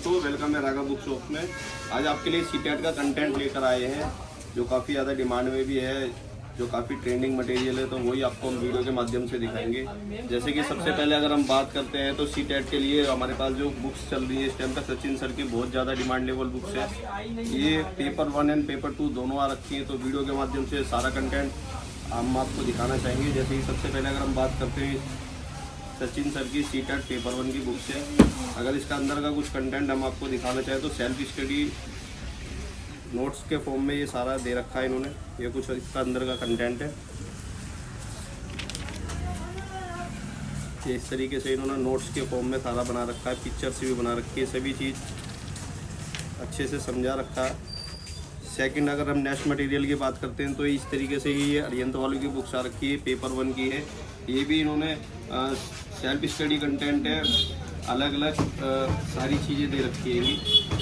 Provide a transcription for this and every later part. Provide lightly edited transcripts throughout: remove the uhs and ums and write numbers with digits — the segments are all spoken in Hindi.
दोस्तों, वेलकम है राघव बुक शॉप में। आज आपके लिए सीटेट का कंटेंट लेकर आए हैं जो काफ़ी ज़्यादा डिमांड में भी है, जो काफ़ी ट्रेंडिंग मटेरियल है, तो वही आपको हम वीडियो के माध्यम से दिखाएंगे। जैसे कि सबसे पहले अगर हम बात करते हैं तो सीटेट के लिए हमारे पास जो बुक्स चल रही है इस टाइम पर सचिन सर की बहुत ज़्यादा डिमांडेबल बुक्स है। ये पेपर 1 एंड पेपर 2 दोनों आ रखी है, तो वीडियो के माध्यम से सारा कंटेंट हम आपको दिखाना चाहेंगे। जैसे कि सबसे पहले अगर हम बात करते हैं सचिन सर की सीटेट पेपर 1 की बुक से, अगर इसका अंदर का कुछ कंटेंट हम आपको दिखाना चाहें तो सेल्फ स्टडी नोट्स के फॉर्म में ये सारा दे रखा है इन्होंने। ये कुछ इसका अंदर का कंटेंट है, ये इस तरीके से इन्होंने नोट्स के फॉर्म में सारा बना रखा है, पिक्चर्स भी बना रखी है, सभी चीज़ अच्छे से समझा रखा है। सेकंड, अगर हम नेक्स्ट मटेरियल की बात करते हैं तो इस तरीके से ही ये अरिहंत वालों की बुक्स आ रखी है, पेपर 1 की है। ये भी इन्होंने सेल्फ स्टडी कंटेंट है, अलग अलग सारी चीज़ें दे रखी है।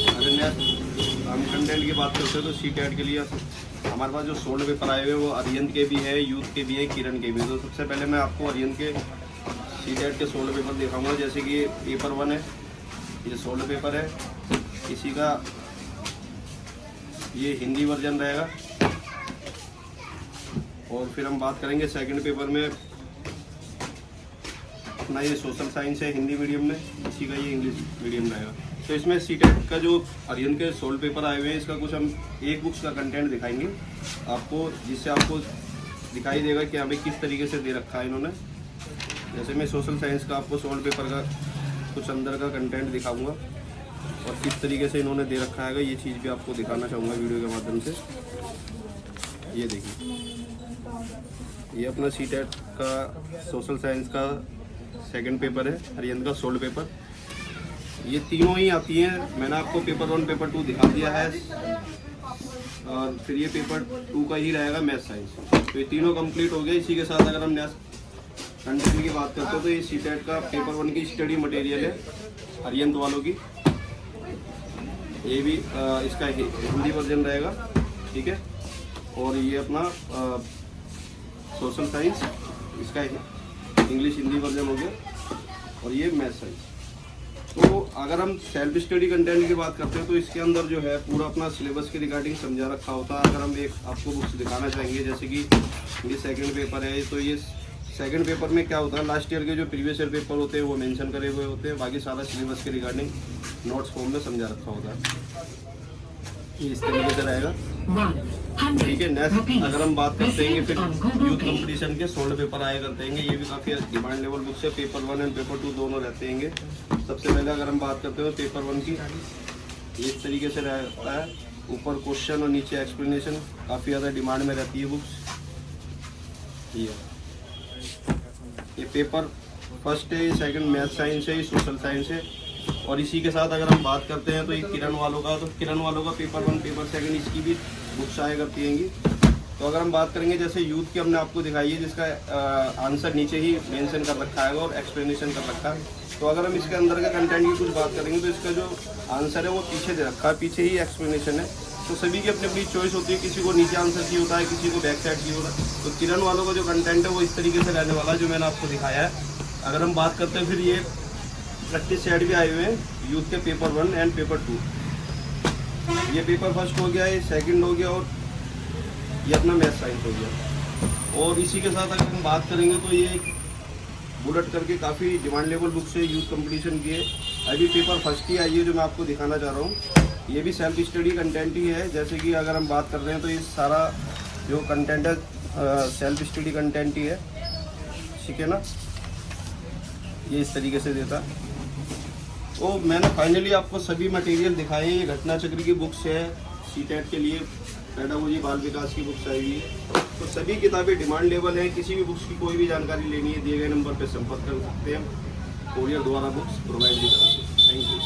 अगर नेक्स्ट हम कंटेंट की बात करते हैं तो सीटेट के लिए हमारे पास जो सोल्ड पेपर आए हुए हैं वो अरिहंत के भी है, यूथ के भी है, किरण के भी है। तो सबसे पहले मैं आपको अरिहंत के सीटेट के सोल्ड पेपर दिखाऊंगा। जैसे कि ये पेपर 1 है, ये सोल्ड पेपर है, इसी का ये हिंदी वर्जन रहेगा। और फिर हम बात करेंगे सेकंड पेपर में अपना ये सोशल साइंस है हिंदी मीडियम में, इसी का ये इंग्लिश मीडियम रहेगा। तो इसमें सीटेट का जो अरिहंत के सोल्ड पेपर आए हुए हैं इसका कुछ हम एक बुक्स का कंटेंट दिखाएंगे आपको, जिससे आपको दिखाई देगा कि हमें किस तरीके से दे रखा है इन्होंने। जैसे मैं सोशल साइंस का आपको सोल्ड पेपर का कुछ अंदर का कंटेंट दिखाऊंगा और किस तरीके से इन्होंने दे रखा है, ये चीज़ भी आपको दिखाना चाहूँगा वीडियो के माध्यम से। ये देखिए, ये अपना सीटेट का सोशल साइंस का सेकंड पेपर है, अरिहंत का सोल्ड पेपर। ये तीनों ही आती हैं, मैंने आपको पेपर 1 पेपर 2 दिखा दिया है, और फिर ये पेपर 2 का ही रहेगा मैथ साइंस। तो ये तीनों कंप्लीट हो गए। इसी के साथ अगर हम नेक्स्ट कंटेंट की बात करते हो तो ये सीटेट का पेपर 1 की स्टडी मटेरियल है अरिहंत वालों की। ये भी इसका हिंदी वर्जन रहेगा, ठीक है। और ये अपना सोशल साइंस, इसका इंग्लिश हिंदी वर्जन हो गया, और ये मैथ साइंस। तो अगर हम सेल्फ स्टडी कंटेंट की बात करते हैं तो इसके अंदर जो है पूरा अपना सिलेबस के रिगार्डिंग समझा रखा होता है। अगर हम एक आपको बुक्स दिखाना चाहेंगे, जैसे कि ये सेकंड पेपर है, तो ये सेकंड पेपर में क्या होता है, लास्ट ईयर के जो प्रीवियस ईयर पेपर होते हैं वो मेंशन करे हुए होते हैं, बाकी सारा सिलेबस के रिगार्डिंग नोट्स फॉर्म में समझा रखा होता है। ये इस तरीके से रहेगा, ठीक है। नेक्स्ट अगर हम बात करते हैं फिर यूथ कंपटीशन के सोल्ड पेपर आया करते हैं, ये भी काफ़ी डिमांड लेवल बुक्स है। पेपर 1 एंड पेपर 2 दोनों रहते हैं। सबसे पहले अगर हम बात करते हैं पेपर 1 की, ये इस तरीके से रहता है, ऊपर क्वेश्चन और नीचे एक्सप्लेनेशन, काफ़ी ज़्यादा डिमांड में रहती है बुक्स। ये पेपर फर्स्ट है, सेकंड मैथ साइंस है, ये सोशल साइंस है। और इसी के साथ अगर हम बात करते हैं तो ये किरण वालों का, तो किरण वालों का पेपर 1 पेपर 2 इसकी भी बुक्स आया करती हैं। तो अगर हम बात करेंगे जैसे यूथ की हमने आपको दिखाई है, जिसका आंसर नीचे ही मेंशन कर रखा है और एक्सप्लेनेशन कर रखा है। तो अगर हम इसके अंदर का कंटेंट की कुछ बात करेंगे तो इसका जो आंसर है वो पीछे दे रखा है, पीछे ही एक्सप्लेनेशन है। तो सभी की अपनी अपनी चॉइस होती है, किसी को नीचे आंसर चाहिए होता है, किसी को बैक साइड चाहिए होता है। तो किरण वालों का जो कंटेंट है वो इस तरीके से रहने वाला है जो मैंने आपको दिखाया है। अगर हम बात करते हैं फिर ये प्रैक्टिस सेट भी आए हुए हैं यूथ के पेपर 1 एंड पेपर 2। ये पेपर फर्स्ट हो गया, ये सेकंड हो गया, और ये अपना मैथ साइंस हो गया। और इसी के साथ अगर हम बात करेंगे तो ये बुलेट करके काफ़ी डिमांड लेवल बुक्स है, यूथ कंपटीशन की है। अभी पेपर फर्स्ट ही आई है जो मैं आपको दिखाना चाह रहा हूँ। ये भी सेल्फ स्टडी कंटेंट ही है। जैसे कि अगर हम बात कर रहे हैं तो ये सारा जो कंटेंट है सेल्फ स्टडी कंटेंट ही है, ठीक है ना। ये इस तरीके से देता। तो मैंने फाइनली आपको सभी मटेरियल दिखाए। ये घटना चक्र की बुक्स है, सीटेट के लिए पेडागोजी बाल विकास की बुक्स आई हुई है। तो सभी किताबें डिमांड लेवल हैं। किसी भी बुक्स की कोई भी जानकारी लेनी है, दिए गए नंबर पर संपर्क कर सकते हैं। कोरियर द्वारा बुक्स प्रोवाइड भी कराते हैं। Thank you.